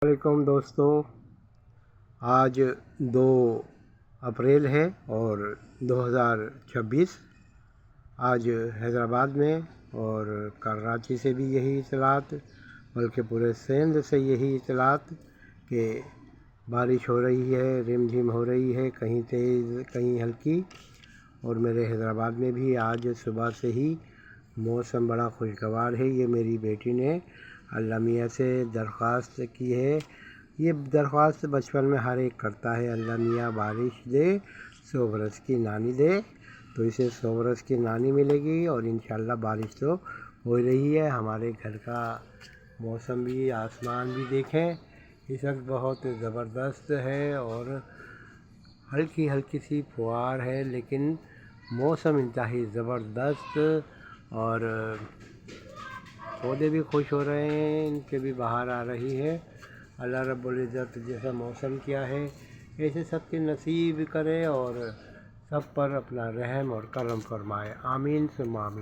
वालेकुम दोस्तों, आज 2 अप्रैल है और 2026। आज हैदराबाद में और कराची से भी यही इत्तलात, बल्कि पूरे सिंध से यही इत्तलात कि बारिश हो रही है, रिमझिम हो रही है, कहीं तेज़ कहीं हल्की। और मेरे हैदराबाद में भी आज सुबह से ही मौसम बड़ा खुशगवार है। ये मेरी बेटी ने अल्लाह मियाँ से दरख्वास्त की है। ये दरख्वास्त बचपन में हर एक करता है, अल्लाह मियाँ बारिश दे, 100 बरस की नानी दे। तो इसे 100 बरस की नानी मिलेगी और इंशाअल्लाह बारिश तो हो रही है। हमारे घर का मौसम भी, आसमान भी देखें, इस वक्त बहुत ज़बरदस्त है और हल्की हल्की सी फुहार है, लेकिन मौसम इंतहाई ज़बरदस्त। और पौधे भी खुश हो रहे हैं, इनके भी बाहर आ रही है। अल्लाह रब्बुल इज़्ज़त जैसा मौसम किया है ऐसे सबके नसीब करे और सब पर अपना रहम और करम फरमाए। आमीन सुम्मा आमीन।